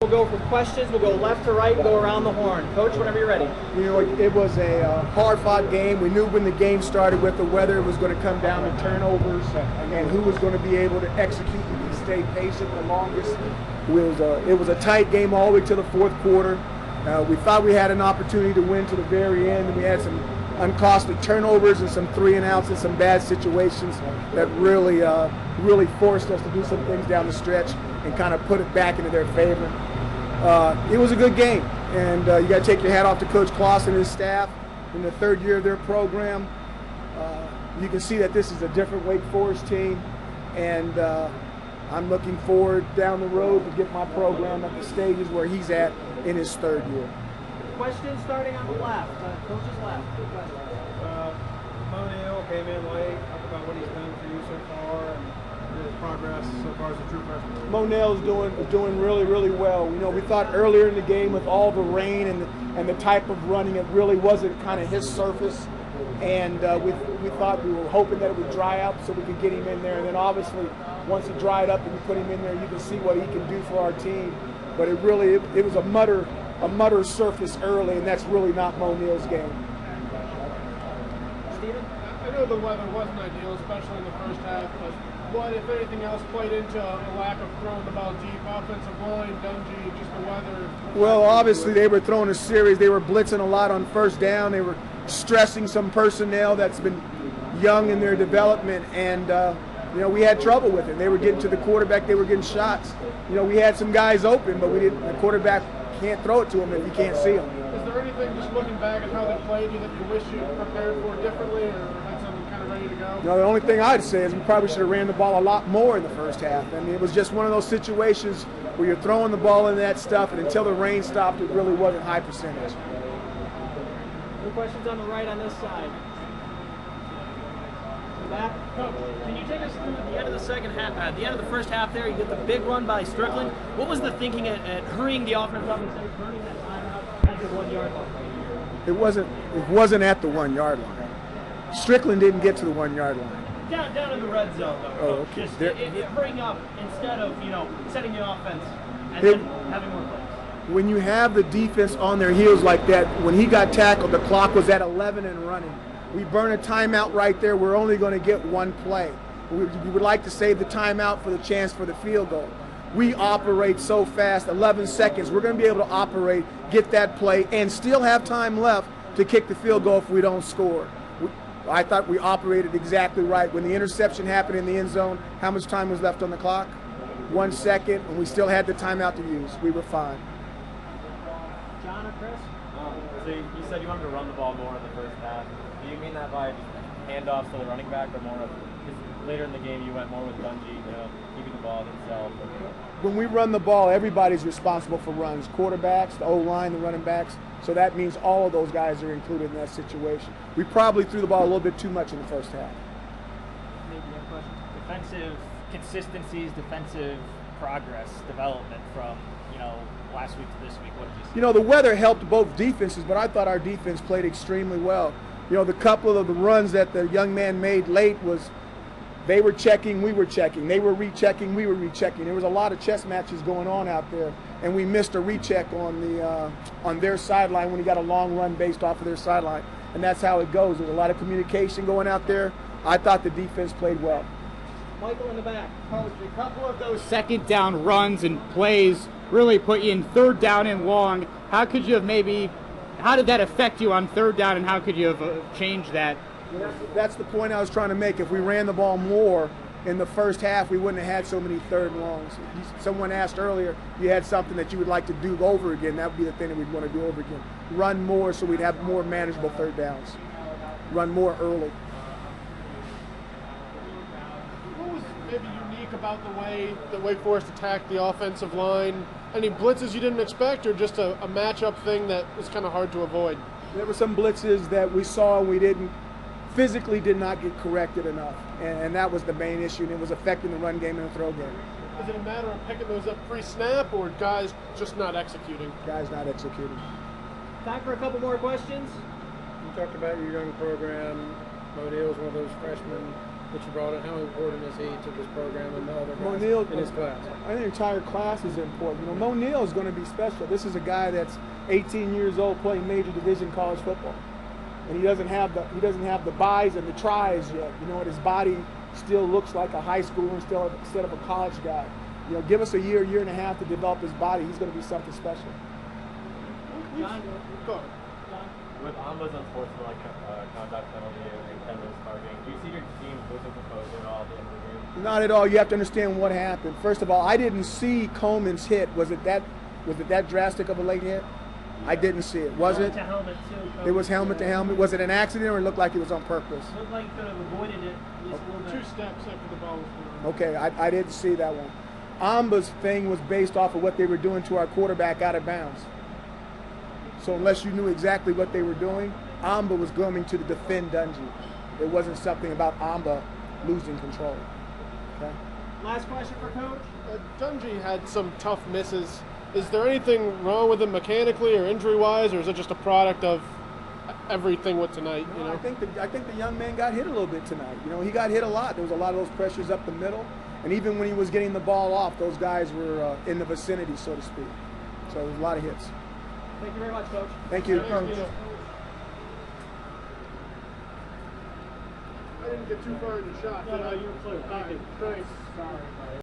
we'll go for questions. We'll go left to right, go around the horn. Coach, whenever you're ready. You know, it was a hard-fought game. We knew when the game started with the weather it was going to come down to turnovers and who was going to be able to execute and stay patient the longest. It was a tight game all the way to the fourth quarter. We thought we had an opportunity to win to the very end, and we had some uncostly turnovers and some 3-and-outs and some bad situations that really forced us to do some things down the stretch and kind of put it back into their favor. It was a good game, and you got to take your hat off to Coach Clausen and his staff in the third year of their program. You can see that this is a different Wake Forest team, and I'm looking forward down the road to get my program at the stages where he's at in his third year. Question starting on the left, Coach's left. Mo Neal came in late. Talk about what he's done for you so far and his progress so far as a true freshman. Mo Neal is doing really, really well. You know, we thought earlier in the game with all the rain and the type of running, it really wasn't kind of his surface. And we thought we were hoping that it would dry up so we could get him in there. And then obviously, once he dried up and you put him in there, you can see what he can do for our team. But it was a mutter surface early, and that's really not Mo Neal's game. Steven? I know the weather wasn't ideal, especially in the first half, but what, if anything else, played into a lack of throwing the ball deep? Offensive line, Dungy, just the weather? Well, obviously they were throwing a series. They were blitzing a lot on first down. They were stressing some personnel that's been young in their development, and you know, we had trouble with it. They were getting to the quarterback. They were getting shots. You know, we had some guys open, but the quarterback can't throw it to him if you can't see him. Is there anything, just looking back at how they played, that you wish you prepared for differently, or had something kind of ready to go? No, the only thing I'd say is we probably should have ran the ball a lot more in the first half. I mean, it was just one of those situations where you're throwing the ball in that stuff, and until the rain stopped, it really wasn't high percentage. No questions on the right on this side. Back. Coach, can you take us through the end of the second half? At the end of the first half, there you get the big run by Strickland. What was the thinking at hurrying the offense up instead of burning that time out at the 1 yard line? It wasn't at the 1 yard line. Strickland didn't get to the 1 yard line. Down in the red zone, though. Oh, okay. Just hurrying up instead of setting the offense and then having more plays. When you have the defense on their heels like that, when he got tackled, the clock was at 11 and running. We burn a timeout right there. We're only going to get one play. We would like to save the timeout for the chance for the field goal. We operate so fast, 11 seconds. We're going to be able to operate, get that play, and still have time left to kick the field goal if we don't score. I thought we operated exactly right. When the interception happened in the end zone, how much time was left on the clock? 1 second, and we still had the timeout to use. We were fine. John or Chris? So you said you wanted to run the ball more in the first half. Do you mean that by handoffs to the running back, or more of, because later in the game you went more with Dungy, keeping the ball himself? When we run the ball, everybody's responsible for runs. Quarterbacks, the O-line, the running backs. So that means all of those guys are included in that situation. We probably threw the ball a little bit too much in the first half. Maybe you have questions? Defensive consistencies, defensive progress, development from, last week to this week. What did you see? The weather helped both defenses, but I thought our defense played extremely well. The couple of the runs that the young man made late was they were checking, we were checking. They were rechecking, we were rechecking. There was a lot of chess matches going on out there, and we missed a recheck on their sideline when he got a long run based off of their sideline. And that's how it goes. There's a lot of communication going out there. I thought the defense played well. Michael in the back. Coach, a couple of those second down runs and plays really put you in third down and long. How did that affect you on third down, and how could you have changed that? That's the point I was trying to make. If we ran the ball more in the first half, we wouldn't have had so many third and longs. Someone asked earlier, you had something that you would like to do over again. That would be the thing that we'd want to do over again. Run more so we'd have more manageable third downs. Run more early. What was maybe unique about the way that Wake Forest attacked the offensive line? Any blitzes you didn't expect, or just a matchup thing that was kind of hard to avoid? There were some blitzes that we saw and we did not get corrected enough, and that was the main issue, and it was affecting the run game and the throw game. Is it a matter of picking those up pre-snap, or guys just not executing? Guys not executing. Time for a couple more questions. You talked about your young program. Mo Neal's one of those freshmen. that you brought in? How important is he to this program and the other guys Monil, in his class? I think the entire class is important. You know, Monil is going to be special. This is a guy that's 18 years old playing major division college football, and he doesn't have the buys and the tries yet. You know, and his body still looks like a high schooler instead of a college guy. You know, give us a year and a half to develop his body. He's going to be something special. John, Go. With Amba's unsportsmanlike conduct penalty and Kendall's targeting, do you see your team losing composure at all at the end of the game? Not at all. You have to understand what happened. First of all, I didn't see Coleman's hit. Was it that drastic of a late hit? I didn't see it. Was it? To helmet too. Coach. It was helmet to helmet. Was it an accident or it looked like it was on purpose? Looked like he could have avoided it at least a little bit. 2 steps after the ball was thrown. Okay, I didn't see that one. Amba's thing was based off of what they were doing to our quarterback out of bounds. So unless you knew exactly what they were doing, Amba was going to defend Dungy. It wasn't something about Amba losing control. Okay? Last question for Coach. Dungy had some tough misses. Is there anything wrong with him mechanically or injury-wise, or is it just a product of everything with tonight? You know, I think the young man got hit a little bit tonight. You know, he got hit a lot. There was a lot of those pressures up the middle, and even when he was getting the ball off, those guys were in the vicinity, so to speak. So there was a lot of hits. Thank you very much, Coach. Thank you. I didn't get too far in the shot. No, you were close. Thanks. Sorry.